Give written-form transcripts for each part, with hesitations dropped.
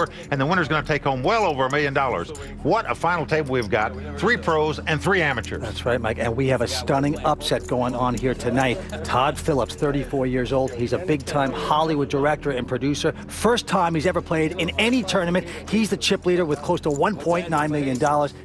Tour, and the winner's going to take home well over $1 million. What a final table we've got. 3 pros and 3 amateurs. That's right, Mike, and we have a stunning upset going on here tonight. Todd Phillips, 34 years old. He's a big-time Hollywood director and producer. First time he's ever played in any tournament. He's the chip leader with close to $1.9 million.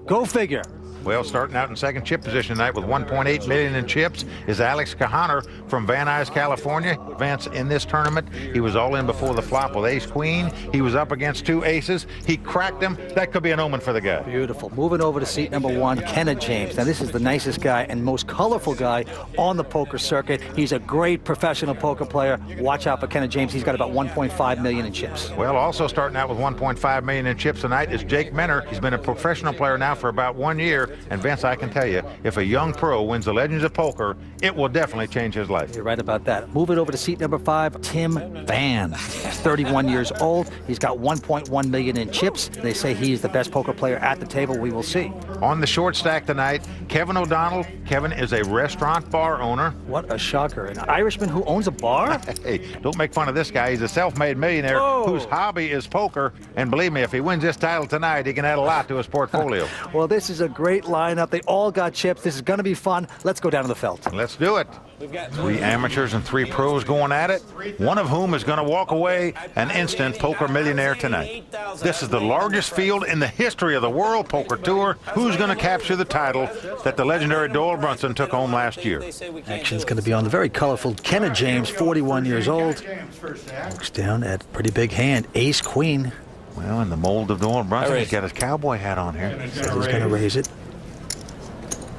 Go figure. Well, starting out in second chip position tonight with $1.8 million in chips is Alex Kahaner from Van Nuys, California. Advance in this tournament. He was all in before the flop with ace-queen. He was up against 2 aces. He cracked them. That could be an omen for the guy. Beautiful. Moving over to seat number 1, Kenneth James. Now, this is the nicest guy and most colorful guy on the poker circuit. He's a great professional poker player. Watch out for Kenneth James. He's got about $1.5 million in chips. Well, also starting out with $1.5 million in chips tonight is Jake Menner. He's been a professional player now for about 1 year. And Vince, I can tell you, if a young pro wins the Legends of Poker, it will definitely change his life. You're right about that. Moving over to seat number 5, Tim Van. He's 31 years old. He's got $1.1 million in chips. They say he's the best poker player at the table. We will see. On the short stack tonight, Kevin O'Donnell. Kevin is a restaurant bar owner. What a shocker. An Irishman who owns a bar? Hey, don't make fun of this guy. He's a self-made millionaire whose hobby is poker. And believe me, if he wins this title tonight, he can add a lot to his portfolio. Well, this is a great lineup. They all got chips. This is going to be fun. Let's go down to the felt. Let's do it. We've got 3 amateurs and 3 pros going at it, one of whom is going to walk away an instant poker millionaire tonight. This is the largest field in the history of the World Poker Tour. Who's going to capture the title that the legendary Doyle Brunson took home last year? Action's going to be on the very colorful Kenneth James, 41 years old. Looks down at a pretty big hand, ace-queen. Well, in the mold of Doyle Brunson, he's got his cowboy hat on here. Says he's going to raise it.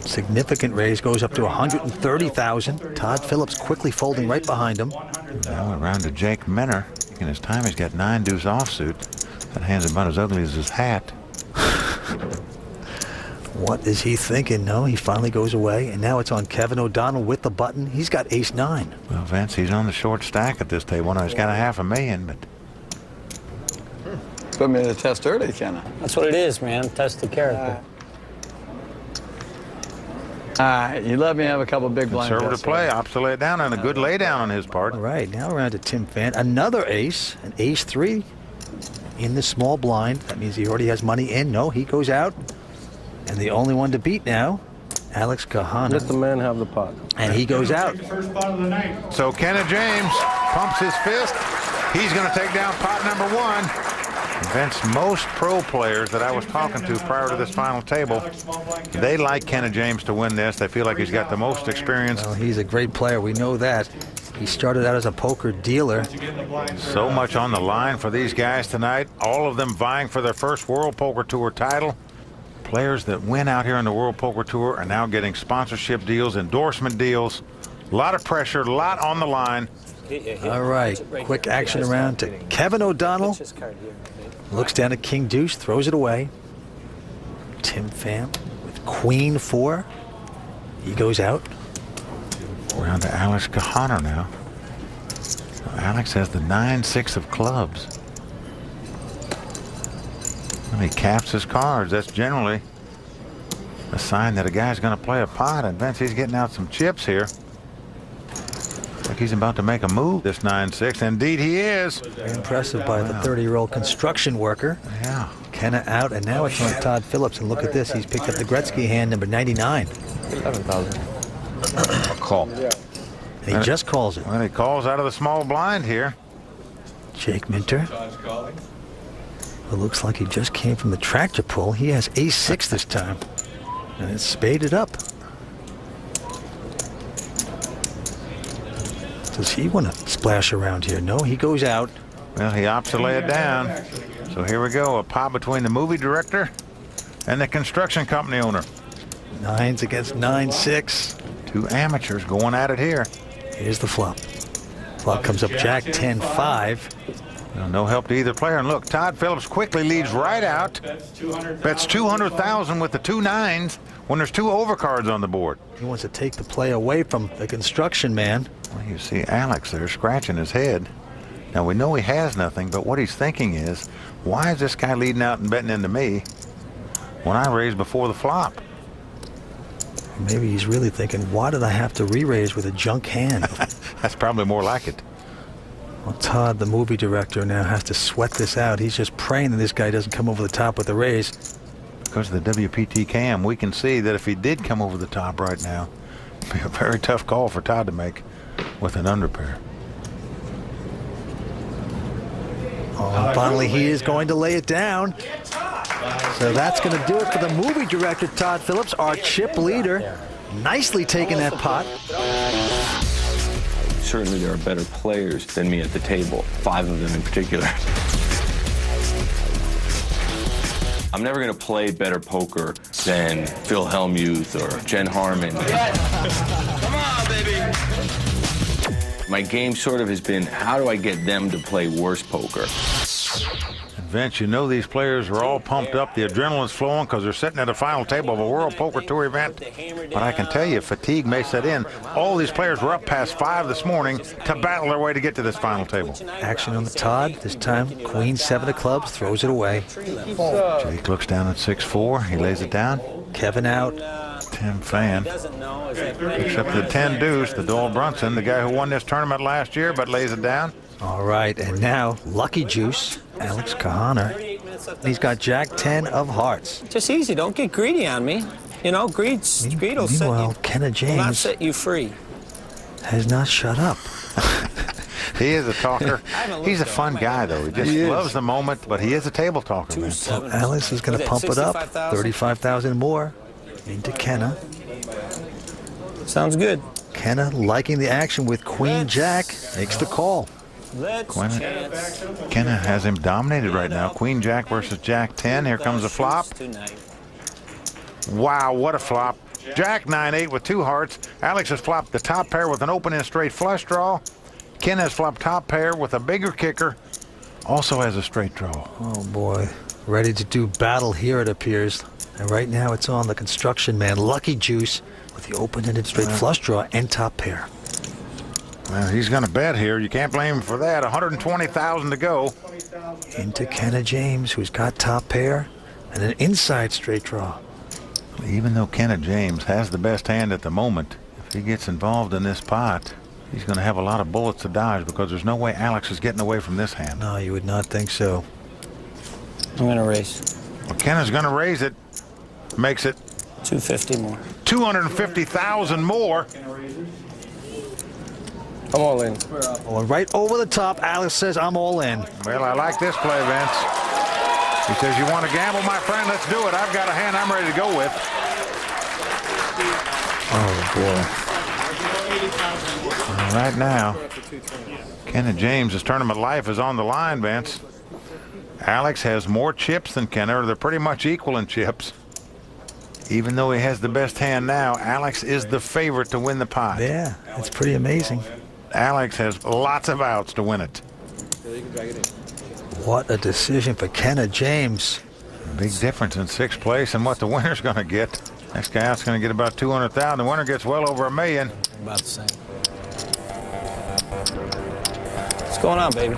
Significant raise, goes up to 130,000. Todd Phillips quickly folding right behind him. Now around to Jake Menner. In his time, he's got 9 deuce offsuit. That hand's about as ugly as his hat. What is he thinking? No, he finally goes away, and now it's on Kevin O'Donnell with the button. He's got ace-9. Well, Vince, he's on the short stack at this table. Now he's got $500,000, but put me to the test early, Kenna. That's what it is, man. Test the character. You let me have a couple big blind bets. Conservative play, opts to lay it down, and a good laydown on his part. All right, now around to Tim Fan. Another ace, an ace-3 in the small blind. That means he already has money in. No, he goes out. And the only one to beat now, Alex Kahaner. Let the man have the pot. And he goes out. So Kenneth James pumps his fist. He's going to take down pot number 1. Vince, most pro players that I was talking to prior to this final table, they like Kenneth James to win this. They feel like he's got the most experience. Well, he's a great player. We know that. He started out as a poker dealer. So much on the line for these guys tonight. All of them vying for their first World Poker Tour title. Players that win out here on the World Poker Tour are now getting sponsorship deals, endorsement deals. A lot of pressure, a lot on the line. All right, quick action around to Kevin O'Donnell. Looks down at King Deuce, throws it away. Tim Pham with Queen 4. He goes out. Around to Alex Kahaner now. Alex has the 9-6 of clubs. Well, he caps his cards. That's generally a sign that a guy's going to play a pot. And Vince, he's getting out some chips here. Like he's about to make a move, this 9-6. Indeed he is. Very impressive by the 30-year-old construction worker. Yeah. Kenna out, and now it's on Todd Phillips. And look at this. He's picked up the Gretzky hand, number 99. 11,000. A call. And he just calls it. Well, he calls out of the small blind here. Jake Minter. It looks like he just came from the tractor pull. He has ace-6 this time. And it's spaded up. Does he want to splash around here? No, he goes out. Well, he opts to lay it down. So here we go, a pot between the movie director and the construction company owner. 9s against 9-6. 2 amateurs going at it here. Here's the flop. Flop comes up Jack 10-5. Well, no help to either player. And look, Todd Phillips quickly leads right out. Bets 200,000 with the 2 9s when there's 2 overcards on the board. He wants to take the play away from the construction man. Well, you see Alex there scratching his head. Now we know he has nothing, but what he's thinking is, why is this guy leading out and betting into me when I raised before the flop? Maybe he's really thinking, why did I have to re-raise with a junk hand? That's probably more like it. Well, Todd, the movie director, now has to sweat this out. He's just praying that this guy doesn't come over the top with the raise. Because of the WPT cam, we can see that if he did come over the top right now, it'd be a very tough call for Todd to make with an underpair. Oh, and finally he is going to lay it down. So that's going to do it for the movie director, Todd Phillips, our chip leader. Nicely taking that pot. Certainly there are better players than me at the table, 5 of them in particular. I'm never going to play better poker than Phil Hellmuth or Jen Harmon. Come on, baby! My game sort of has been, how do I get them to play worse poker? Vince, you know these players are all pumped up. The adrenaline's flowing because they're sitting at a final table of a World Poker Tour event. But I can tell you, fatigue may set in. All these players were up past 5 this morning to battle their way to get to this final table. Action on the Todd. This time, Queen 7 of clubs throws it away. Jake looks down at 6-4. He lays it down. Kevin out. Tim Fan. Except the 10 deuce, the Doyle Brunson, the guy who won this tournament last year, but lays it down. All right, and now Lucky Juice, Alex Kahana. He's got Jack 10 of hearts. Just easy. Don't get greedy on me. You know, greed will Meanwhile, Kenna James not set you free. has not shut up. He is a talker. He's a fun guy, though. He just loves the moment, but he is a table talker, man. Well, Alex is going to pump it up. 35,000 more into Kenna. Sounds good. Kenna liking the action with Queen Jack, makes the call. Kenna has him dominated right now. Queen Jack versus Jack 10. Here comes a flop. Wow, what a flop. Jack 9-8 with 2 hearts. Alex has flopped the top pair with an open-end straight flush draw. Ken has flopped top pair with a bigger kicker. Also has a straight draw. Oh, boy. Ready to do battle here, it appears. And right now it's on the construction man, Lucky Juice, with the open-ended straight flush draw and top pair. Well, he's going to bet here. You can't blame him for that. 120,000 to go. Into Kenna James, who's got top pair and an inside straight draw. Even though Kenna James has the best hand at the moment, if he gets involved in this pot, he's going to have a lot of bullets to dodge because there's no way Alex is getting away from this hand. No, you would not think so. I'm going to raise. Well, Kenna's going to raise it. Makes it 250 more. 250,000 more. I'm all in. Oh, right over the top, Alex says, I'm all in. Well, I like this play, Vince. He says, you want to gamble, my friend? Let's do it. I've got a hand I'm ready to go with. Oh, boy. Right now, Kenna James' tournament life is on the line, Vince. Alex has more chips than Kenna, or they're pretty much equal in chips. Even though he has the best hand now, Alex is the favorite to win the pot. Yeah, it's pretty amazing. Alex has lots of outs to win it. What a decision for Kenna James. Big difference in 6th place and what the winner's going to get. Next guy out's going to get about 200,000. The winner gets well over $1 million. About the same. What's going on, baby?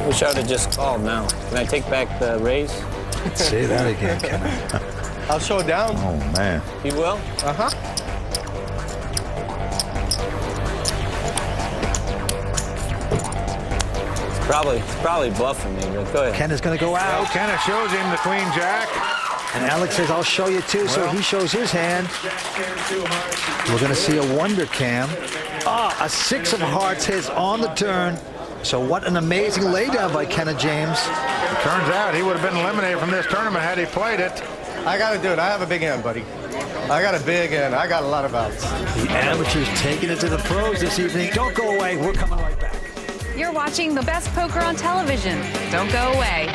Wish I would have just called now. Can I take back the raise? Say that again, Kenna. I'll show down. Oh, man. You will? Uh-huh. It's probably bluffing me, but go ahead. Kenna's going to go Oh, out. Kenna shows him the Queen Jack. And Alex says, I'll show you too. So he shows his hand. We're going to see a wonder cam. A 6 of hearts hits on the turn. So what an amazing laydown by Kenna James. It turns out he would have been eliminated from this tournament had he played it. I got to do it. I have a big hand, buddy. I got a big hand. I got a lot of outs. The amateurs taking it to the pros this evening. Don't go away. We're coming right back. You're watching the best poker on television. Don't go away.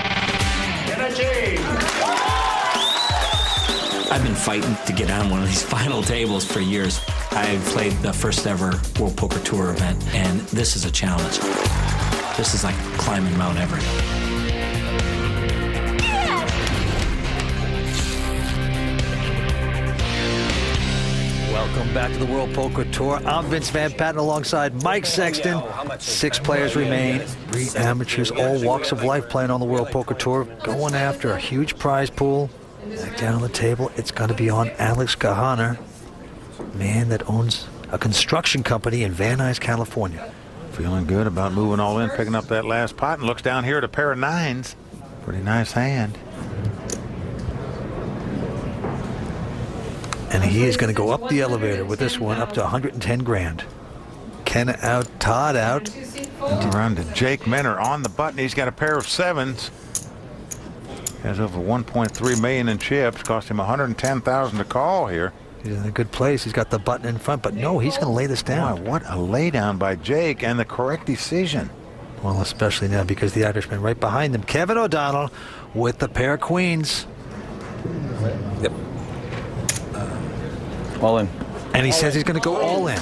I've been fighting to get on one of these final tables for years. I've played the first ever World Poker Tour event, and this is a challenge. This is like climbing Mount Everest. Welcome back to the World Poker Tour. I'm Vince Van Patten alongside Mike Sexton. 6 players remain. 3 amateurs, all walks of life playing on the World Poker Tour, going after a huge prize pool. Back down on the table, it's going to be on Alex Kahana, man that owns a construction company in Van Nuys, California. Feeling good about moving all in, picking up that last pot, and looks down here at a pair of nines. Pretty nice hand. And he is going to go up the elevator with this one up to 110 grand. Ken out, Todd out. Around to Jake Menner on the button. He's got a pair of sevens. Has over 1.3 million in chips. Cost him 110,000 to call here. He's in a good place. He's got the button in front, but no, he's going to lay this down. Wow, what a laydown by Jake, and the correct decision. Well, especially now because the Irishman right behind him. Kevin O'Donnell with the pair of queens. Yep. All in. And he says he's going to go all in.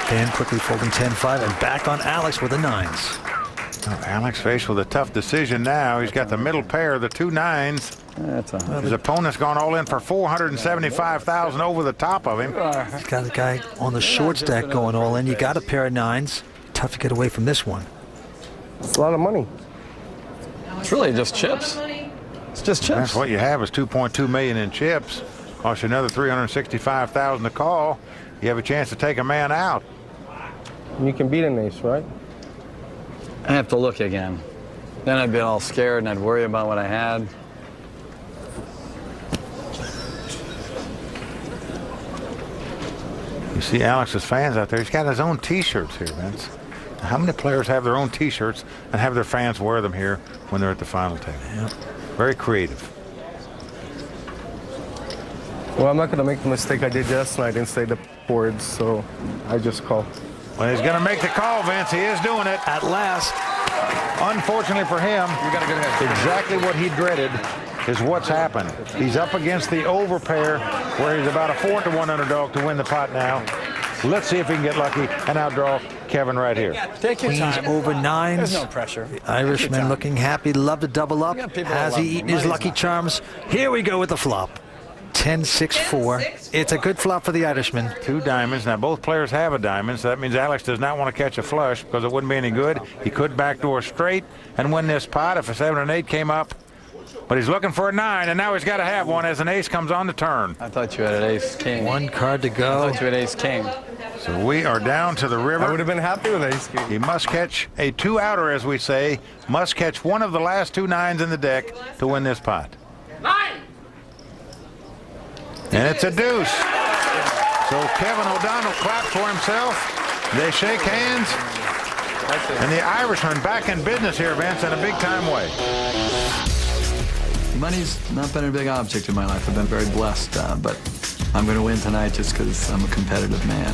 10 quickly folding 10-5 and back on Alex with the nines. Well, Alex faced with a tough decision now. He's got the middle pair, the two nines. That's His opponent's gone all in for 475,000 over the top of him. He's got a guy on the short stack going all in. You got a pair of nines. Tough to get away from this one. It's a lot of money. It's really just chips. It's just chips. That's what you have is 2.2 million in chips. Cost you another 365,000 to call. You have a chance to take a man out. And you can beat an ace, right? I have to look again. Then I'd be all scared and I'd worry about what I had. You see Alex's fans out there. He's got his own T-shirts here, Vince. How many players have their own T-shirts and have their fans wear them here when they're at the final table? Yeah. Very creative. Well, I'm not going to make the mistake I did last night and say the boards, so I just call. Well, he's going to make the call, Vince. He is doing it. At last. Unfortunately for him, You got a good head. exactly what he dreaded is what's happened. He's up against the over pair, where he's about a 4-1 underdog to win the pot now. Let's see if he can get lucky and outdraw Kevin right here. Take your Queens time. over nines. There's no pressure. The Irishman looking happy. Love to double up. Has he eaten his lucky charms? Here we go with the flop. 10-6-4. It's a good flop for the Irishman. Two diamonds. Now, both players have a diamond, so that means Alex does not want to catch a flush because it wouldn't be any good. He could backdoor straight and win this pot if a 7 and 8 came up. But he's looking for a 9, and now he's got to have one as an ace comes on the turn. I thought you had an ace-king. One card to I go. thought you had ace-king. So we are down to the river. I would have been happy with ace king. He must catch a 2-outer, as we say. Must catch one of the last 2 nines in the deck to win this pot. 9! And it's a deuce. So Kevin O'Donnell claps for himself. They shake hands. And the Irishman back in business here, Vince, in a big-time way. Money's not been a big object in my life. I've been very blessed, but I'm going to win tonight just because I'm a competitive man.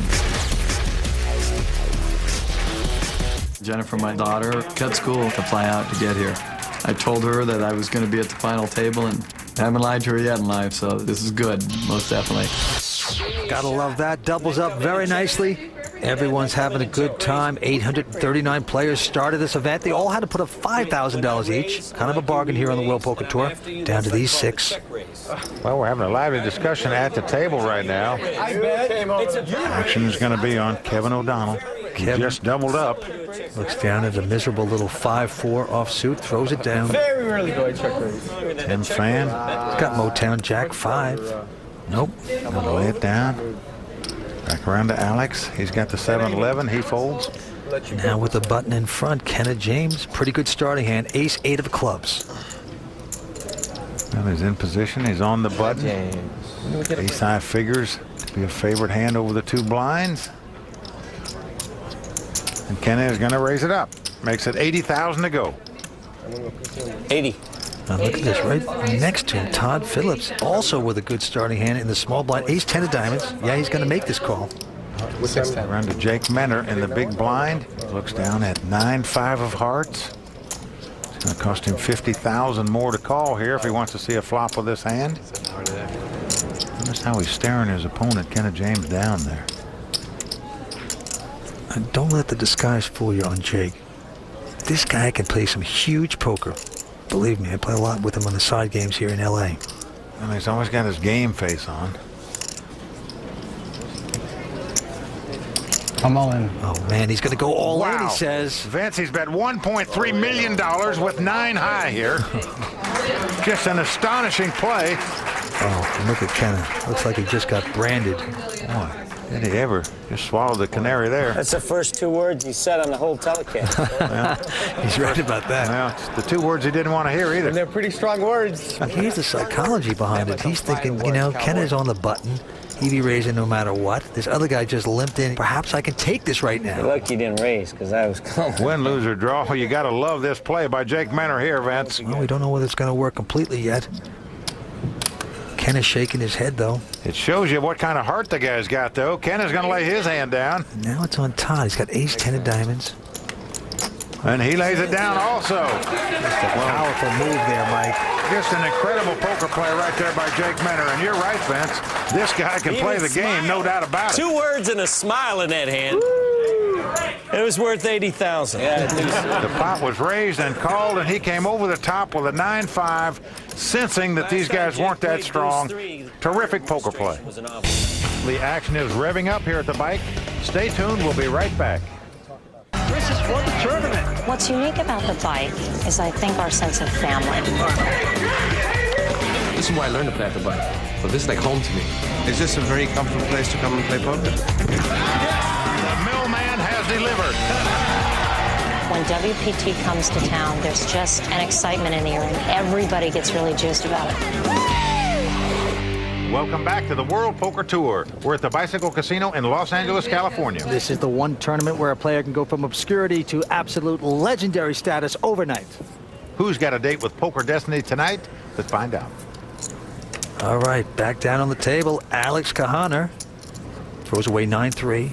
Jennifer, my daughter, cut school to fly out to get here. I told her that I was going to be at the final table, and I haven't lied to her yet in life, so this is good, most definitely. Gotta love that. Doubles up very nicely. Everyone's having a good time. 839 players started this event. They all had to put up $5,000 each. Kind of a bargain here on the World Poker Tour. Down to these 6. Well, we're having a lively discussion at the table right now. Action is going to be on Kevin O'Donnell. He just doubled up. Looks down at a miserable little 5-4 offsuit. Throws it down. Very rarely do I check raise. Tim Fan. He's got Motown Jack 5. Nope. Gonna lay it down. Back around to Alex. He's got the 7-11. He folds. Now with the button in front, Kenneth James. Pretty good starting hand. Ace-8 of clubs. Well, he's in position. He's on the button. Ace-high figures to be a favorite hand over the 2 blinds. And Kenneth is going to raise it up. Makes it 80,000 to go. 80. Now look at this, right next to him, Todd Phillips, also with a good starting hand in the small blind. Ace-10 of diamonds. Yeah, he's going to make this call. Around to Jake Menner in the big blind. Looks down at 9-5 of hearts. It's going to cost him 50,000 more to call here if he wants to see a flop with this hand. Notice how he's staring his opponent, Kenneth James, down there. And don't let the disguise fool you on Jake. This guy can play some huge poker. Believe me, I play a lot with him on the side games here in L.A. And he's always got his game face on. I'm all in. Oh, man, he's going to go all in, he says. Vince, he's bet $1.3 million with 9 high here. Just an astonishing play Oh, look at Kenna. Looks like he just got branded. Boy, did he ever just swallow the canary there? That's the first 2 words he said on the whole telecast. He's right about that. Well, it's the 2 words he didn't want to hear either. And they're pretty strong words. Here's the psychology behind it. He's thinking, you know, Kenna's on the button. He'd be raising no matter what. This other guy just limped in. Perhaps I can take this right now. You're lucky you didn't raise, because I was coming. Win, lose, or draw. You got to love this play by Jake Menor here, Vince. Well, we don't know whether it's going to work completely yet. Ken is shaking his head, though. It shows you what kind of heart the guy's got, though. Ken is going to lay his hand down. Now it's on Todd. He's got ace 10 of diamonds. And he lays it down also. Just a powerful move there, Mike. Just an incredible poker play right there by Jake Menor. And you're right, Vince. This guy can play the game, no doubt about it. 2 words and a smile in that hand. It was worth 80,000. Yeah, the pot was raised and called, and he came over the top with a 9-5, sensing that these guys weren't that strong. Terrific poker play. The action is revving up here at the bike. Stay tuned. We'll be right back. This is for the tournament. What's unique about the bike is, I think, our sense of family. This is why I learned to play at the bike. But this is like home to me. Is this a very comfortable place to come and play poker? The millman has delivered. When WPT comes to town, there's just an excitement in the air, and everybody gets really juiced about it. Welcome back to the World Poker Tour. We're at the Bicycle Casino in Los Angeles, California. This is the one tournament where a player can go from obscurity to absolute legendary status overnight. Who's got a date with Poker Destiny tonight? Let's find out. All right, back down on the table, Alex Kahaner throws away 9-3.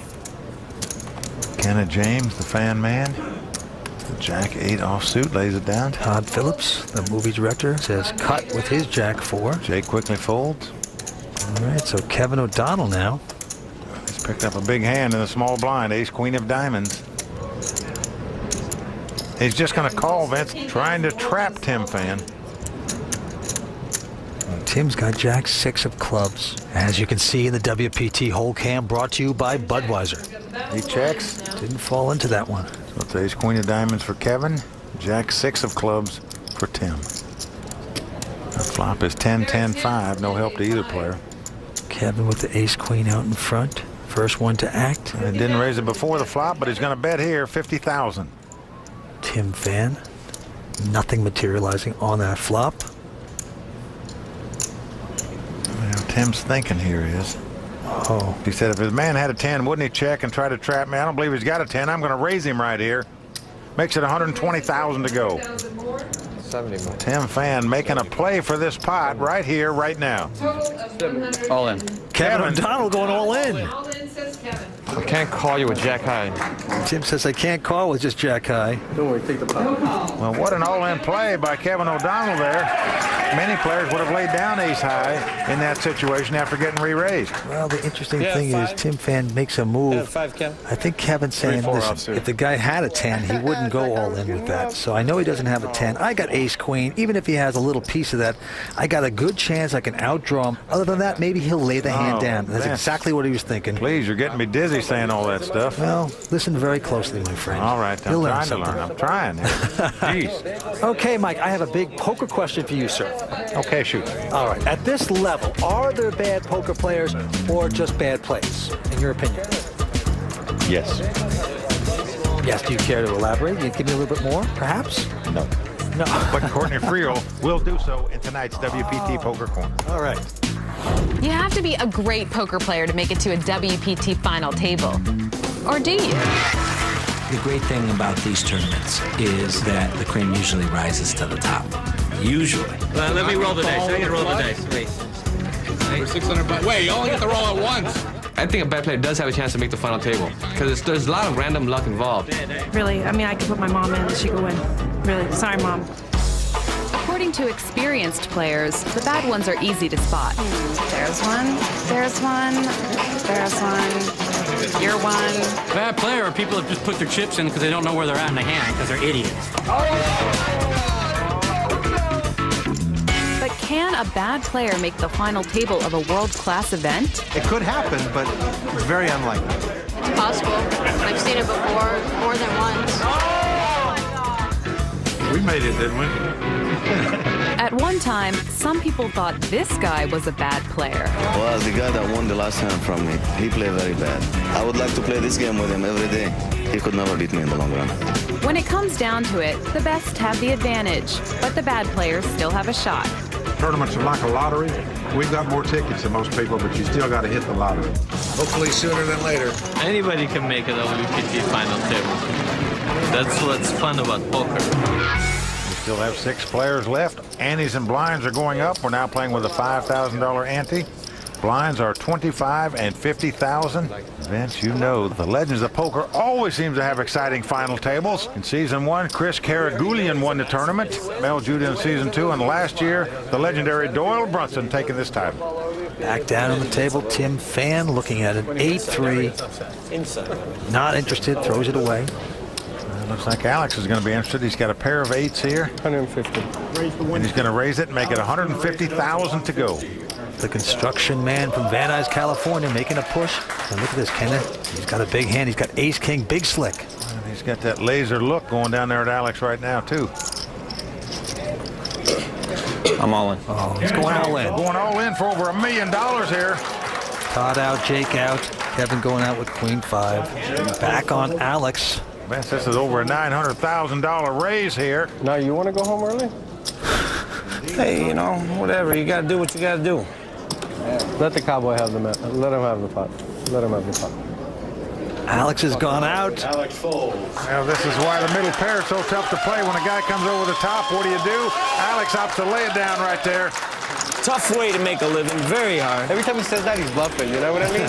Kenna James, the fan man. The Jack-8 offsuit, lays it down. Todd Phillips, the movie director, says cut with his Jack-4. Jake quickly folds. All right, so Kevin O'Donnell now. He's picked up a big hand in the small blind, ace, queen of diamonds. He's just going to call, Vince, trying to trap Tim Fan. Tim's got Jack-6 of clubs. As you can see in the WPT hole cam, brought to you by Budweiser. He checks. Didn't fall into that one. So it's ace, queen of diamonds for Kevin. Jack-6 of clubs for Tim. The flop is 10-10-5. No help to either player. Kevin with the ace-queen out in front. First one to act. And didn't raise it before the flop, but he's going to bet here 50,000. Tim Fan. Nothing materializing on that flop. Well, Tim's thinking here is. Oh. He said if his man had a 10, wouldn't he check and try to trap me? I don't believe he's got a 10. I'm going to raise him right here. Makes it 120,000 to go. 70 more. Tim Fan making a play for this pot right here, right now. All in. Kevin O'Donnell going all in. I can't call you with Jack high. Tim says I can't call with just Jack high. Don't worry, take the pot. Well, what an all-in play by Kevin O'Donnell there. Many players would have laid down ace high in that situation after getting re-raised. Well, the interesting thing is Tim Fan makes a move. 5, Kevin. I think Kevin's saying, listen, if the guy had a 10, he wouldn't go all in with that. So I know he doesn't have a 10. I got ace-queen. Even if he has a little piece of that, I got a good chance I can outdraw him. Other than that, maybe he'll lay the hand down. That's exactly what he was thinking. Please, you're getting me dizzy saying all that stuff. Well, listen very closely, my friend. All right, I'm trying to learn. I'm trying. Jeez. Okay, Mike, I have a big poker question for you, sir. Okay, shoot. All right, at this level, are there bad poker players or just bad plays, in your opinion? Yes. Yes, do you care to elaborate? You give me a little bit more, perhaps? No. No. But Courtney Friel will do so in tonight's WPT Poker Corner. All right. You have to be a great poker player to make it to a WPT final table. Or do you? The great thing about these tournaments is that the cream usually rises to the top. Usually. Let me roll the dice. I can roll the dice. Wait. For 600 bucks. Wait, you only get to roll at once. I think a bad player does have a chance to make the final table because there's a lot of random luck involved. Really, I mean, I could put my mom in and she could win. Really, sorry, Mom. According to experienced players, the bad ones are easy to spot. There's one, there's one, there's one, you're one. Bad player are people that just put their chips in because they don't know where they're at in the hand because they're idiots. But can a bad player make the final table of a world-class event? It could happen, but it's very unlikely. It's possible. I've seen it before, more than once. We made it, didn't we? At one time, some people thought this guy was a bad player. Well, the guy that won the last hand from me, he played very bad. I would like to play this game with him every day. He could never beat me in the long run. When it comes down to it, the best have the advantage, but the bad players still have a shot. Tournaments are like a lottery. We've got more tickets than most people, but you still got to hit the lottery. Hopefully sooner than later. Anybody can make a WPT final table. That's what's fun about poker. We still have 6 players left. Antes and blinds are going up. We're now playing with a $5,000 ante. Blinds are 25 and 50,000. Vince, you know the legends of poker always seem to have exciting final tables. In season 1, Chris Karagulian won the tournament. Mel Judah in season 2, and last year, the legendary Doyle Brunson taking this title. Back down on the table, Tim Fan looking at an 8-3. Not interested, throws it away. Looks like Alex is going to be interested. He's got a pair of 8s here. 150. And he's going to raise it and make it 150,000 to go. The construction man from Van Nuys, California, making a push. And look at this, Kenneth. He's got a big hand. He's got ace-king, big slick. And he's got that laser look going down there at Alex right now, too. I'm all in. Oh, he's going all in. Going all in for over $1 million here. Todd out, Jake out. Kevin going out with queen 5. Back on Alex. Vince, this is over a $900,000 raise here. Now, you want to go home early? Hey, you know, whatever. You got to do what you got to do. Let the cowboy have the let him have the pot. Let him have the pot. Alex has gone out. Alex folds. Now, this is why the middle pair is so tough to play. When a guy comes over the top, what do? Alex opts to lay it down right there. Tough way to make a living. Very hard. Every time he says that, he's bluffing. You know what I mean?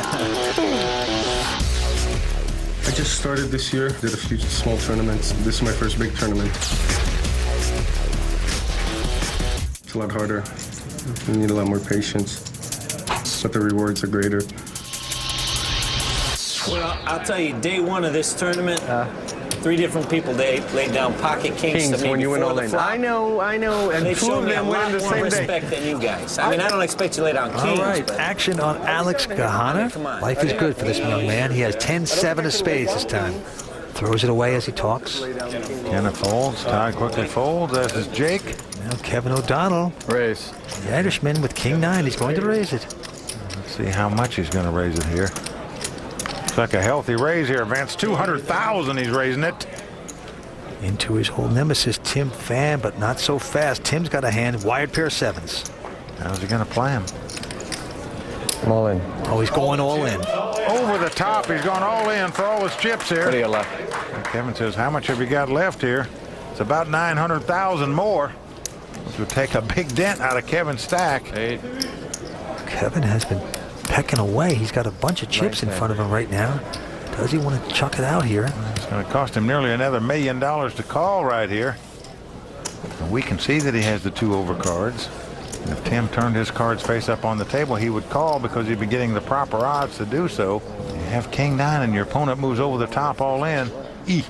I just started this year. Did a few small tournaments. This is my first big tournament. It's a lot harder. You need a lot more patience. But the rewards are greater. Well, I'll tell you, day 1 of this tournament, 3 different people, they laid down pocket kings to me when you went all in. I know. And they 2 showed of me a them went lot in the more same respect day. than you guys. I mean, I don't expect you to lay down kings. All right, but action on Alex Gahana. Life is good for this young man. He has 10-7 of spades this time. Throws it away as he talks. Kenneth folds. Todd quickly folds, as is Jake. Now Kevin O'Donnell. Raise. The Irishman with king 9. He's going to raise it. Let's see how much he's going to raise it here. Looks like a healthy raise here, Vance. 200,000 he's raising it. Into his whole nemesis, Tim Fan, but not so fast. Tim's got a hand, wired pair of 7s. How's he going to play him? I'm all in. Oh, he's going all in. Over the top, he's going all in for all his chips here. What do you left? Kevin says, how much have you got left here? It's about 900,000 more, which would take a big dent out of Kevin's stack. 8. Kevin has been pecking away. He's got a bunch of chips in front of him right now. Does he want to chuck it out here? It's going to cost him nearly another $1 million to call right here. And we can see that he has the 2 overcards. And if Tim turned his cards face up on the table, he would call because he'd be getting the proper odds to do so. You have king 9 and your opponent moves over the top all in. You're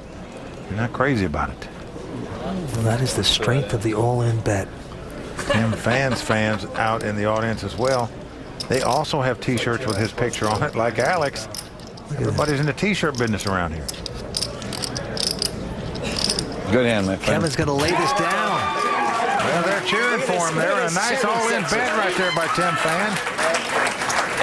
not crazy about it. Well, that is the strength of the all-in bet. Tim fans out in the audience as well. They also have T-shirts with his picture on it, like Alex. Everybody's in the T-shirt business around here. Good hand, my friend. Kevin's going to lay this down. Well, they're cheering for him. They're a nice all-in bet right there by Tim Fan.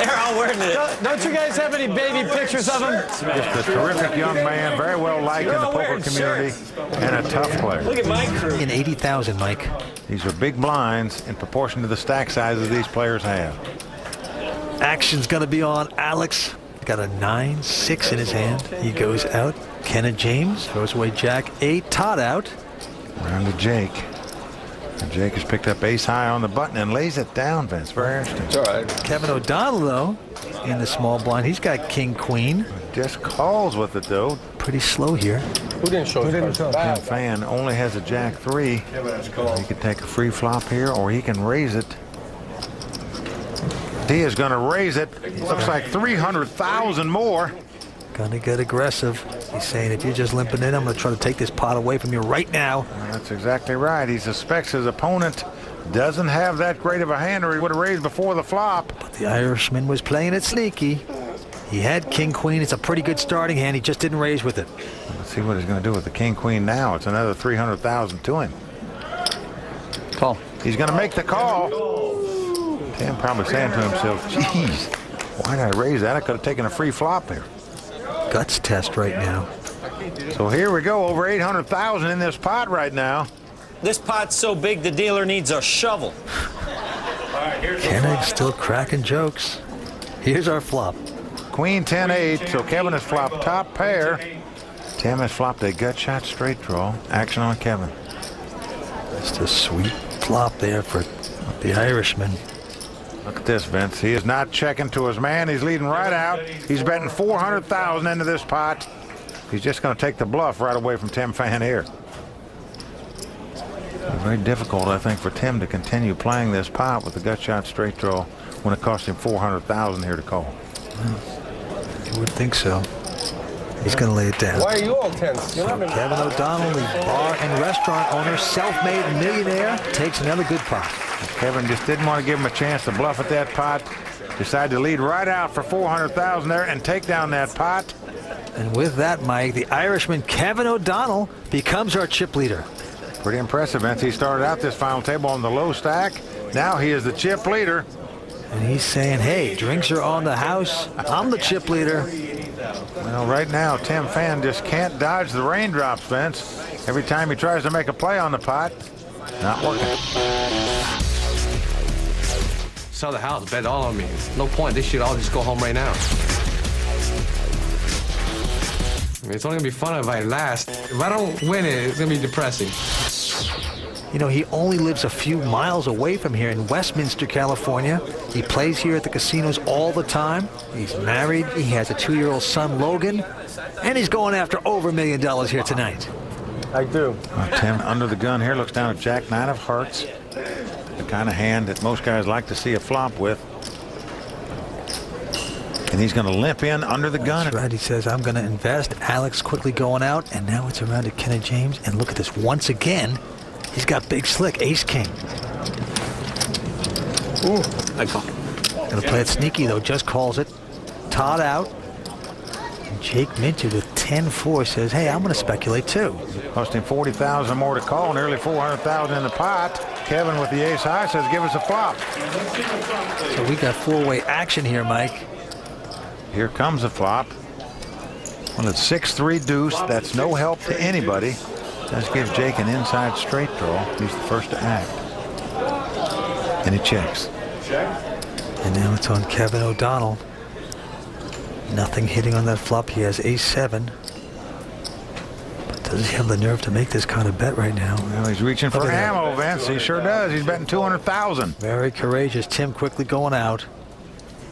they're all wearing it. Don't you guys have any baby pictures of him? Just a terrific young man, very well liked in the poker community, and a tough player. Look at my crew. In 80,000, Mike. These are big blinds in proportion to the stack sizes these players have. Action's going to be on Alex. Got a 9-6 in his hand. He goes out. Kenneth James throws away Jack 8. Todd out. Round to Jake. And Jake has picked up ace high on the button and lays it down, Vince. Very interesting. It's all right. Kevin O'Donnell, though, in the small blind. He's got king queen. Just calls with it, though. Pretty slow here. Who didn't show his cards? Fan only has a jack 3. He can take a free flop here, or he can raise it. He is going to raise it. Looks like 300,000 more. Gonna get aggressive. He's saying, if you're just limping in, I'm gonna try to take this pot away from you right now. That's exactly right. He suspects his opponent doesn't have that great of a hand, or he would have raised before the flop. But the Irishman was playing it sneaky. He had king queen. It's a pretty good starting hand. He just didn't raise with it. Let's see what he's going to do with the king queen now. It's another 300,000 to him. Call. He's going to make the call. Tim probably saying to himself, geez, why did I raise that? I could have taken a free flop there. Guts test right now. So here we go, over 800,000 in this pot right now. This pot's so big the dealer needs a shovel. Kenneth still cracking jokes. Here's our flop. Queen 10-8, so Kevin has flopped top pair. Tim has flopped a gut shot straight draw. Action on Kevin. Just a sweet flop there for the Irishman. Look at this, Vince. He is not checking to his man. He's leading right out. He's betting 400,000 into this pot. He's just going to take the bluff right away from Tim Fan here. Very difficult, I think, for Tim to continue playing this pot with the gut shot straight draw when it cost him 400,000 here to call. You would think so. He's going to lay it down. Why are you all tense? Kevin O'Donnell, the bar and restaurant owner, self-made millionaire, takes another good pot. Kevin just didn't want to give him a chance to bluff at that pot. Decided to lead right out for 400,000 there and take down that pot. And with that, Mike, the Irishman Kevin O'Donnell becomes our chip leader. Pretty impressive, Vince. He started out this final table on the low stack. Now he is the chip leader. And he's saying, hey, drinks are on the house. I'm the chip leader. Well, right now, Tim Fan just can't dodge the raindrops, Vince. Every time he tries to make a play on the pot, not working. Sell the house, bet all on me. No point. They should all just go home right now. I mean, it's only going to be fun if I last. If I don't win it, it's going to be depressing. You know, he only lives a few miles away from here in Westminster, California. He plays here at the casinos all the time. He's married. He has a 2-year-old son, Logan. And he's going after over $1 million here tonight. I do. Tim, under the gun here, looks down at Jack 9 of hearts. The kind of hand that most guys like to see a flop with. And he's going to limp in under the gun. That's right. He says, I'm going to invest. Alex quickly going out. And now it's around to Kenneth James. And look at this. Once again, he's got big slick, ace-king. Ooh, I call. Going to play it sneaky, though. Just calls it. Todd out. And Jake Minter with 10-4 says, hey, I'm going to speculate, too. Cost him 40,000 more to call. Nearly 400,000 in the pot. Kevin with the ace high says, give us a flop. So we got four-way action here, Mike. Here comes a flop. Well, it's 6-3 deuce. That's no help to anybody. Does give Jake an inside straight draw. He's the first to act. And he checks. And now it's on Kevin O'Donnell. Nothing hitting on that flop. He has ace-7. But does he have the nerve to make this kind of bet right now? Well, he's reaching for ammo, Vince. He sure does. He's betting 200,000. Very courageous. Tim quickly going out.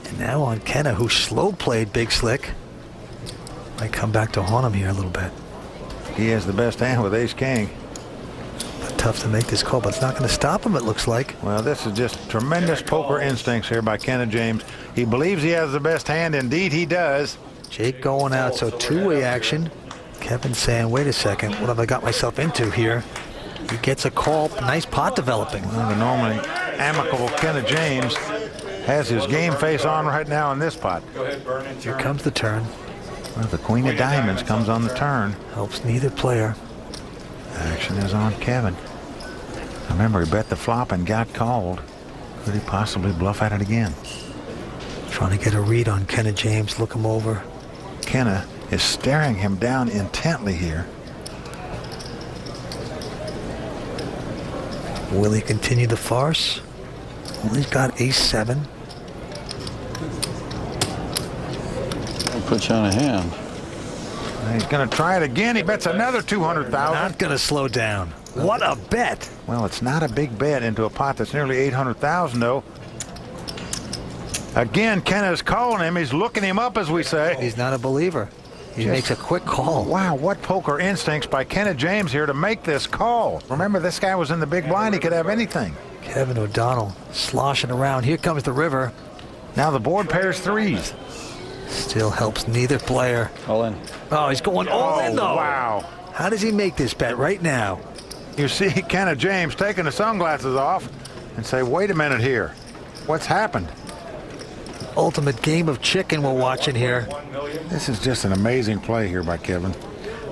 And now on Kenna, who slow played Big Slick. Might come back to haunt him here a little bit. He has the best hand with ace-king. But tough to make this call, but it's not going to stop him, it looks like. Well, this is just tremendous poker instincts here by Kenneth James. He believes he has the best hand. Indeed, he does. Jake going out, so two-way action. Kevin saying, wait a second, what have I got myself into here? He gets a call. Nice pot developing. Well, the normally amicable Kenneth James has his game face on right now in this pot. Here comes the turn. Well, the Queen of Diamonds comes on the turn. Helps neither player. Action is on Kevin. Remember, he bet the flop and got called. Could he possibly bluff at it again? Trying to get a read on Kenneth James. Look him over. Kenna is staring him down intently here. Will he continue the farce? Well, he's got ace-7. I'll put you on a hand. He's going to try it again. He bets another 200,000. Not going to slow down. What a bet. Well, it's not a big bet into a pot that's nearly 800,000, though. Again, Kenna is calling him. He's looking him up, as we say. He's not a believer. He makes a quick call. Wow, what poker instincts by Kenneth James here to make this call. Remember, this guy was in the big blind. He could have anything. Kevin O'Donnell sloshing around. Here comes the river. Now the board pairs threes. Still helps neither player. All in. Oh, he's going all in, though. Wow. How does he make this bet right now? You see Kenneth James taking the sunglasses off and say, wait a minute here. What's happened? Ultimate game of chicken we're watching here. This is just an amazing play here by Kevin.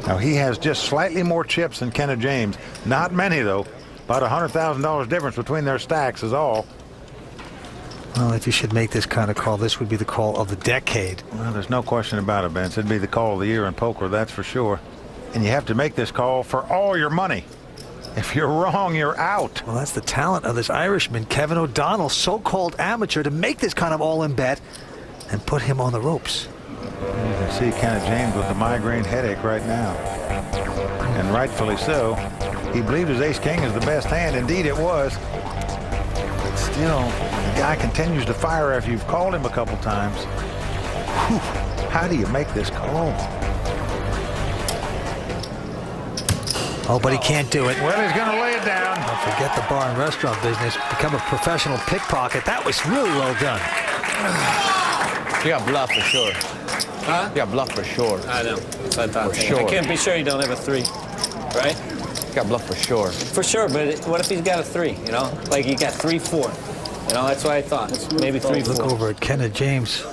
Now, he has just slightly more chips than Kenneth James. Not many, though. About $100,000 difference between their stacks is all. Well, if you should make this kind of call, this would be the call of the decade. Well, there's no question about it, Vince. It'd be the call of the year in poker, that's for sure. And you have to make this call for all your money. If you're wrong, you're out. Well, that's the talent of this Irishman, Kevin O'Donnell, so-called amateur, to make this kind of all-in bet and put him on the ropes. You can see Kenneth James with the migraine headache right now. And rightfully so. He believed his ace-king is the best hand. Indeed, it was. But still, the guy continues to fire after you've called him a couple times. Whew. How do you make this call? Oh, but he can't do it. Well, he's going to lay it down. Don't forget the bar and restaurant business. Become a professional pickpocket. That was really well done. You got bluff for sure. Huh? You got bluff for sure. I know. That's what I thought. For sure. I can't be sure you don't have a 3, right? You got bluff for sure. For sure, but what if he's got a 3, you know? Like he got 3-4. You know, that's what I thought. Maybe 3-4. Look over at Kenneth James.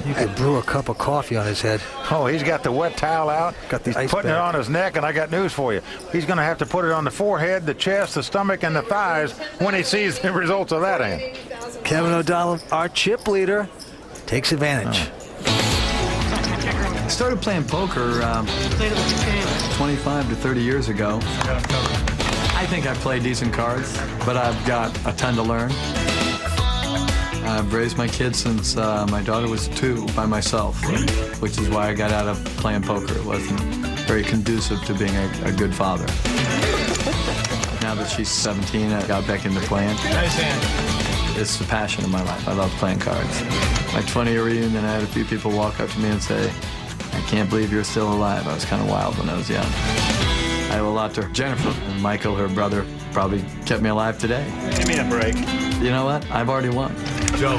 You could brew a cup of coffee on his head. Oh, he's got the wet towel out. Got the ice putting bag. it on his neck, and I got news for you. He's going to have to put it on the forehead, the chest, the stomach, and the thighs when he sees the results of that hand. Kevin O'Donnell, our chip leader, takes advantage. I started playing poker 25 to 30 years ago. I think I play decent cards, but I've got a ton to learn. I've raised my kids since my daughter was 2 by myself, which is why I got out of playing poker. It wasn't very conducive to being a good father. Now that she's 17, I got back into playing. Nice hand. It's the passion of my life. I love playing cards. My 20-year reunion, I had a few people walk up to me and say, "I can't believe you're still alive." I was kind of wild when I was young. I owe a lot to Jennifer and Michael, her brother, probably kept me alive today. Give me a break. You know what? I've already won. Joe.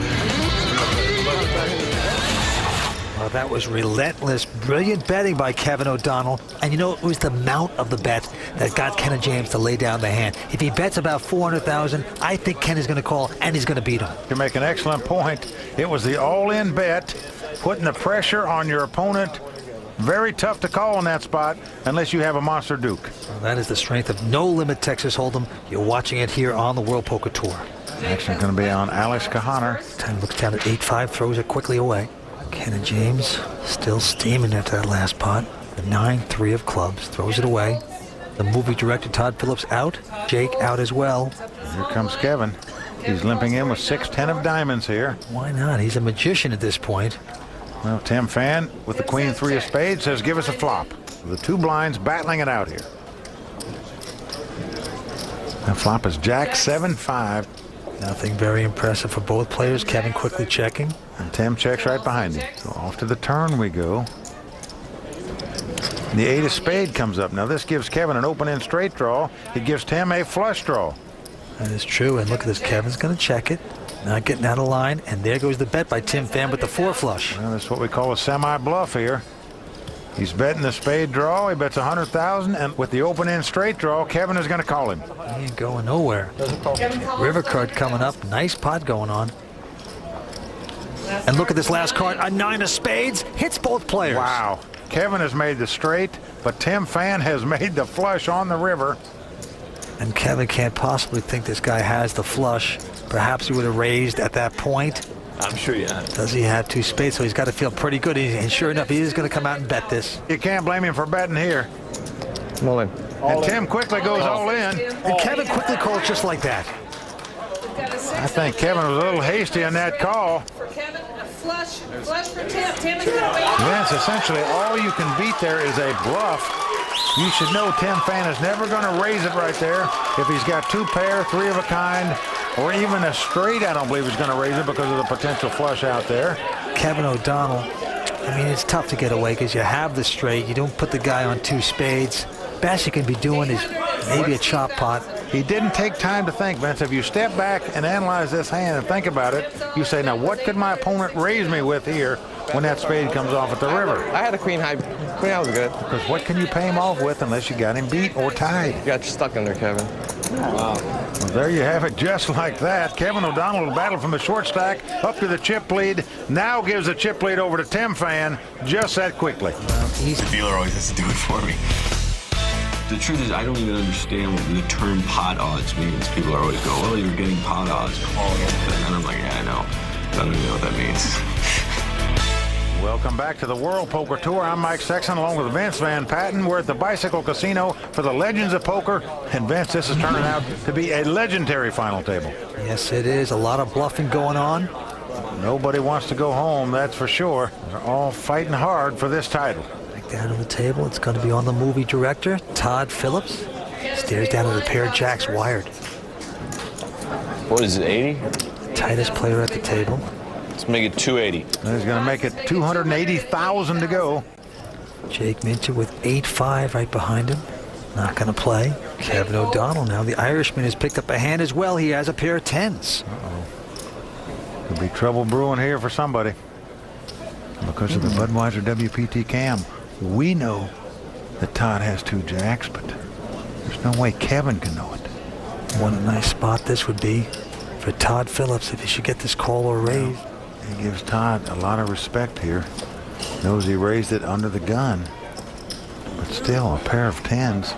Well, that was relentless, brilliant betting by Kevin O'Donnell. And you know, it was the amount of the bet that got Kenneth James to lay down the hand. If he bets about $400,000, I think Ken is going to call, and he's going to beat him. You make an excellent point. It was the all-in bet, putting the pressure on your opponent. Very tough to call in that spot unless you have a monster Duke. Well, that is the strength of No Limit Texas Hold'em. You're watching it here on the World Poker Tour. Action going to be on Alex Kahaner. Time looks down at 8-5, throws it quickly away. Kenneth James still steaming after that last pot. The 9-3 of clubs, throws it away. The movie director Todd Phillips out. Jake out as well. Here comes Kevin. He's limping in with 6-10 of diamonds here. Why not? He's a magician at this point. Well, Tim Fan with the Queen 3 of spades says give us a flop. The 2 blinds battling it out here. The flop is Jack 7-5. Nothing very impressive for both players. Kevin quickly checking. And Tim checks right behind him. So off to the turn we go. The 8 of spade comes up. Now this gives Kevin an open-end straight draw. It gives Tim a flush draw. That is true. And look at this. Kevin's going to check it. Not getting out of line. And there goes the bet by Tim Fan with the 4 flush. Well, that's what we call a semi-bluff here. He's betting the spade draw. He bets $100,000, and with the open-end straight draw, Kevin is going to call him. He ain't going nowhere. River card coming up. Nice pot going on. And look at this last card. A 9 of spades hits both players. Wow. Kevin has made the straight, but Tim Fan has made the flush on the river. And Kevin can't possibly think this guy has the flush. Perhaps he would have raised at that point. I'm sure you have. Does he have 2 spades? So he's got to feel pretty good. And sure enough, he is going to come out and bet this. You can't blame him for betting here. All in. And Tim quickly goes all in. And Kevin quickly calls just like that. I think Kevin was a little hasty on that call. For Kevin, a flush for Tim. Tim is going to win. Yes, essentially all you can beat there is a bluff. You should know Tim Fan is never going to raise it right there. If he's got 2 pair, 3 of a kind, or even a straight, I don't believe he's going to raise it because of the potential flush out there. Kevin O'Donnell, I mean, it's tough to get away because you have the straight. You don't put the guy on 2 spades. Best you can be doing is maybe a chop pot. He didn't take time to think, Vince. If you step back and analyze this hand and think about it, you say, now what could my opponent raise me with here when that spade comes off at the river? I had a queen high. Queen high was good. Because what can you pay him off with unless you got him beat or tied? You got stuck in there, Kevin. Wow. Well, there you have it, just like that. Kevin O'Donnell will battle from the short stack up to the chip lead. Now gives the chip lead over to Tim Fan just that quickly. The dealer always has to do it for me. The truth is, I don't even understand what the term pot odds means. People are always going, well, you're getting pot odds. And I'm like, yeah, I know. I don't even know what that means. Welcome back to the World Poker Tour. I'm Mike Sexton along with Vince Van Patten. We're at the Bicycle Casino for the Legends of Poker. And Vince, this is turning out to be a legendary final table. Yes, it is. A lot of bluffing going on. Nobody wants to go home, that's for sure. They're all fighting hard for this title. Back down on the table, it's going to be on the movie director, Todd Phillips. Stares down at a pair of jacks wired. What is it, 80? Tightest player at the table. Let's make it 280. He's going to make it 280,000 to go. Jake Minter with 8-5 right behind him. Not going to play. Kevin O'Donnell now. The Irishman has picked up a hand as well. He has a pair of 10s. Uh-oh. Could be trouble brewing here for somebody. Because of the Budweiser WPT cam, we know that Todd has 2 jacks, but there's no way Kevin can know it. What a nice spot this would be for Todd Phillips if he should get this call or raise. He gives Todd a lot of respect here. Knows he raised it under the gun. But still, a pair of 10s.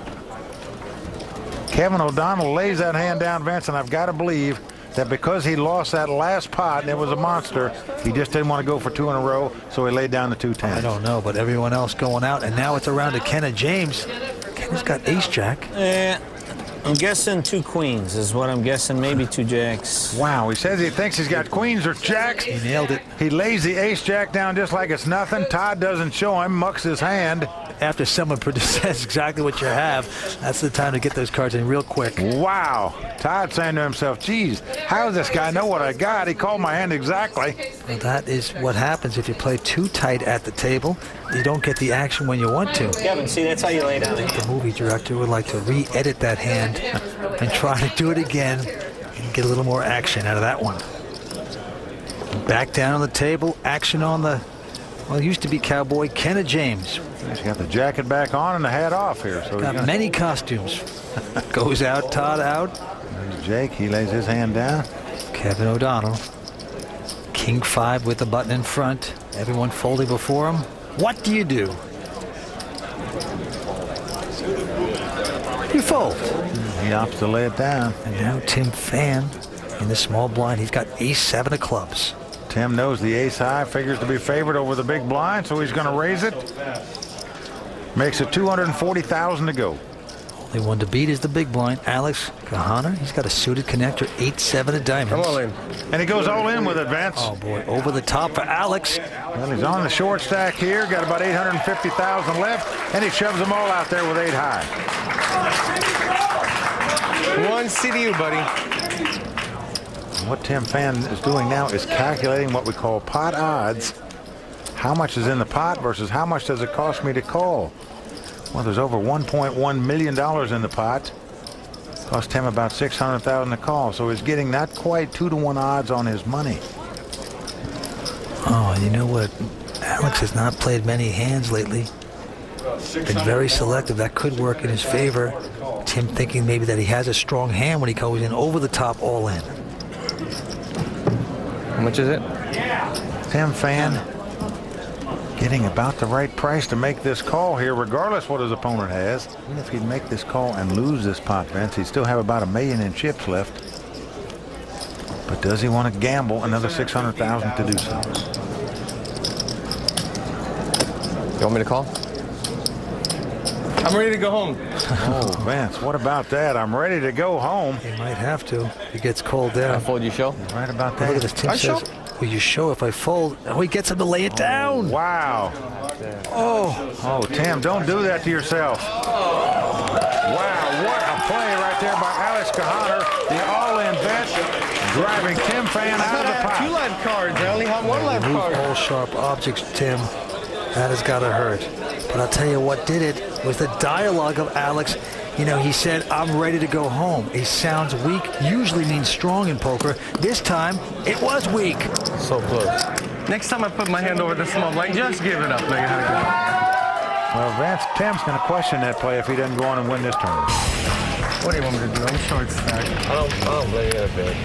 Kevin O'Donnell lays that hand down, Vince, and I've got to believe that because he lost that last pot and it was a monster, he just didn't want to go for 2 in a row, so he laid down the 2 10s. I don't know, but everyone else going out, and now it's around to Kenna James. Kenna's got ace-jack. I'm guessing 2 queens is what I'm guessing, maybe 2 jacks. Wow, he says he thinks he's got queens or jacks. He nailed it. He lays the ace-jack down just like it's nothing. Todd doesn't show him, mucks his hand. After someone says exactly what you have, that's the time to get those cards in real quick. Wow. Todd saying to himself, geez, how does this guy know what I got? He called my hand exactly. Well, that is what happens if you play too tight at the table. You don't get the action when you want to. Kevin, see, that's how you lay down. The movie director would like to re-edit that hand and try to do it again and get a little more action out of that one. Back down on the table, action on the, well, it used to be cowboy Kenna James. He's got the jacket back on and the hat off here. So got many costumes. Goes out, Todd out. There's Jake, he lays his hand down. Kevin O'Donnell. King 5 with the button in front. Everyone folding before him. What do? You fold. He opts to lay it down. And now Tim Fan in the small blind. He's got ace-7 of clubs. Tim knows the ace high figures to be favored over the big blind, so he's going to raise it. Makes it 240,000 to go. Only one to beat is the big blind, Alex Kahana. He's got a suited connector, 8-7 of diamonds. Come all in. And he goes all in with it, Vince. Oh, boy, over the top for Alex. Well, he's on the short stack here, got about 850,000 left, and he shoves them all out there with 8 high. 1 CDU, buddy. And what Tim Fan is doing now is calculating what we call pot odds. How much is in the pot versus how much does it cost me to call? Well, there's over $1.1 million in the pot. Cost him about $600,000 to call, so he's getting not quite 2-to-1 odds on his money. Oh, you know what? Alex has not played many hands lately. Been very selective. That could work in his favor. Tim thinking maybe that he has a strong hand when he goes in over the top all in. How much is it? Tim Fan getting about the right price to make this call here, regardless what his opponent has. Even if he'd make this call and lose this pot, Vince, he'd still have about $1 million in chips left. But does he want to gamble another $600,000 to do so? You want me to call? I'm ready to go home. Oh, Vince, what about that? I'm ready to go home. He might have to. He gets called down. I fold, you show? Right about that. Look at this. Tim says, will you show if I fold? Oh, he gets him to lay it down. Wow. Oh, Tim, don't do that to yourself. Wow, what a play right there by Alex Kahana. The all-in bet, driving Tim Fan out of the pot. I have 2 live cards. I only have 1 live card. All sharp objects, Tim. That has got to hurt. But I'll tell you what did it was the dialogue of Alex. You know, he said, I'm ready to go home. He sounds weak, usually means strong in poker. This time, it was weak. So close. Next time I put my hand over the small blind, just give it up. Like, well, Vince, Tim's going to question that play if he doesn't go on and win this tournament. what do you want me to do? I'm short stack. I don't play that bad.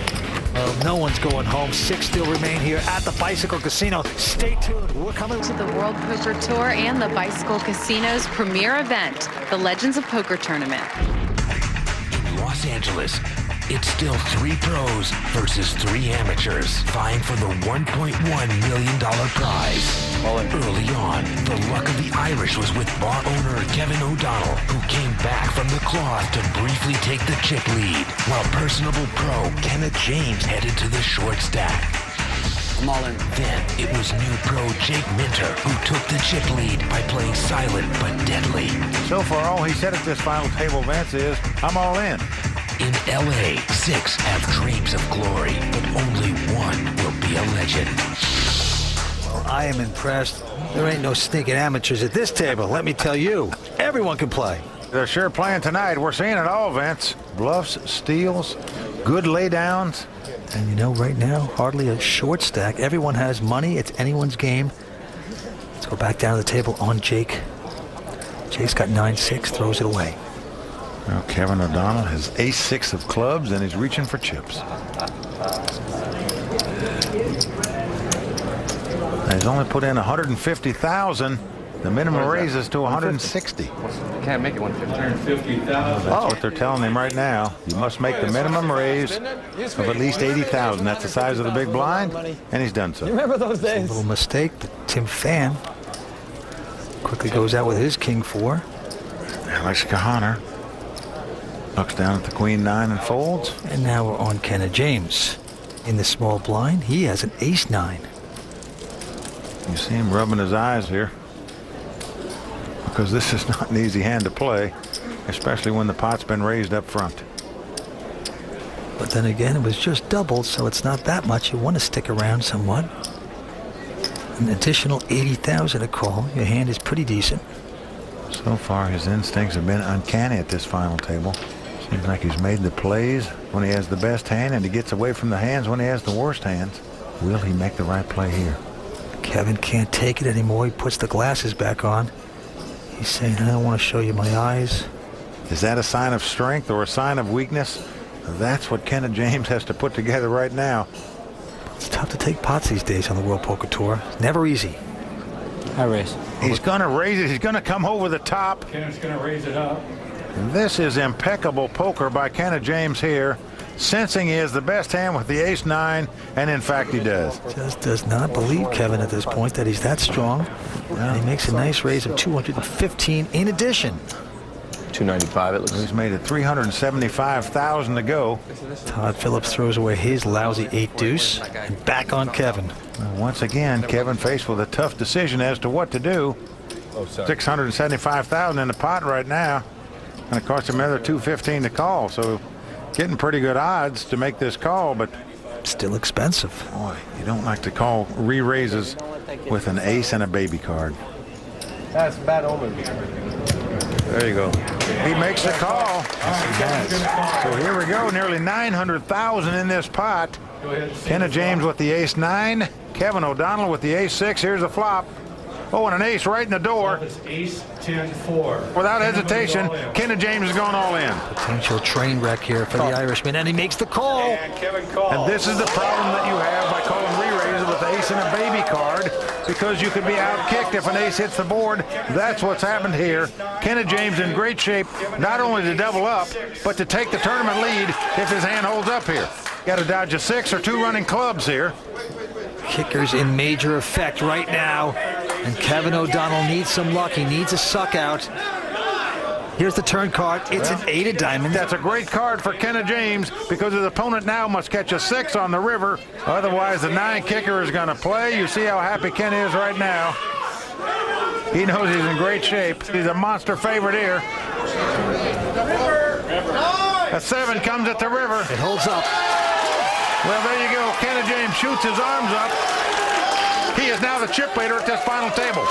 No one's going home. 6 still remain here at the Bicycle Casino. Stay tuned. We're coming to the World Poker Tour and the Bicycle Casino's premier event, the Legends of Poker Tournament. In Los Angeles, it's still 3 pros versus 3 amateurs vying for the $1.1 million prize. Early on, the luck of the Irish was with bar owner Kevin O'Donnell, who came back from the cloth to briefly take the chip lead, while personable pro Kenneth James headed to the short stack. I'm all in. Then it was new pro Jake Minter who took the chip lead by playing silent but deadly. So far, all he said at this final table, Vince, is, I'm all in. In L.A., 6 have dreams of glory, but only 1 will be a legend. Well, I am impressed. There ain't no sneaking amateurs at this table, let me tell you. Everyone can play. They're sure playing tonight. We're seeing it all, Vince. Bluffs, steals, good laydowns. And you know, right now, hardly a short stack. Everyone has money. It's anyone's game. Let's go back down to the table on Jake. Jake's got 9-6, throws it away. Well, Kevin O'Donnell has ace-6 of clubs, and he's reaching for chips. He's only put in 150,000. The minimum raises to 160. You can't make it 150. That's what they're telling him right now. You must make the minimum raise of at least 80,000. That's the size of the big blind, and he's done so. You remember those days? A little mistake, but Tim Fan quickly goes out with his king-4. Alex Kahaner looks down at the queen-9 and folds. And now we're on Kenneth James. In the small blind, he has an ace-9. You see him rubbing his eyes here, because this is not an easy hand to play, especially when the pot's been raised up front. But then again, it was just doubled, so it's not that much. You want to stick around somewhat. An additional 80,000 a call. Your hand is pretty decent. So far, his instincts have been uncanny at this final table. Seems like he's made the plays when he has the best hand, and he gets away from the hands when he has the worst hands. Will he make the right play here? Kevin can't take it anymore. He puts the glasses back on. He's saying, I don't want to show you my eyes. Is that a sign of strength or a sign of weakness? That's what Kenneth James has to put together right now. It's tough to take pots these days on the World Poker Tour. It's never easy. I raise. He's going to raise it. He's going to come over the top. Kenneth's going to raise it up. This is impeccable poker by Kenneth James here, sensing he has the best hand with the ace-9, and in fact he does. Just does not believe Kevin at this point that he's that strong. And he makes a nice raise of 215 in addition. 295 it looks. He's made it 375,000 to go. Todd Phillips throws away his lousy 8-deuce and back on Kevin. Well, once again, Kevin faced with a tough decision as to what to do. 675,000 in the pot right now, and it cost him another 215 to call. So getting pretty good odds to make this call, but still expensive. Boy, you don't like to call re-raises with an ace and a baby card. That's bad omen. There you go. He makes the call. So here we go. Nearly 900,000 in this pot. Kenneth James with the ace-9. Kevin O'Donnell with the ace-6. Here's the flop. Oh, and an ace right in the door. Ace 10-4. Without hesitation, Kenneth James is going all in. Potential train wreck here for the Irishman, and he makes the call. And this is the problem that you have by calling re-raises with ace and a baby card, because you could be out-kicked if an ace hits the board. That's what's happened here. Kenneth James in great shape, not only to double up, but to take the tournament lead if his hand holds up here. Got to dodge a 6 or 2 running clubs here. Kickers in major effect right now, and Kevin O'Donnell needs some luck. He needs a suck out. Here's the turn card. It's an 8 of diamonds. That's a great card for Kenneth James, because his opponent now must catch a 6 on the river. Otherwise, the 9 kicker is going to play. You see how happy Ken is right now. He knows he's in great shape. He's a monster favorite here. A 7 comes at the river. It holds up. Well, there you go. Kenneth James shoots his arms up. He is now the chip leader at this final table.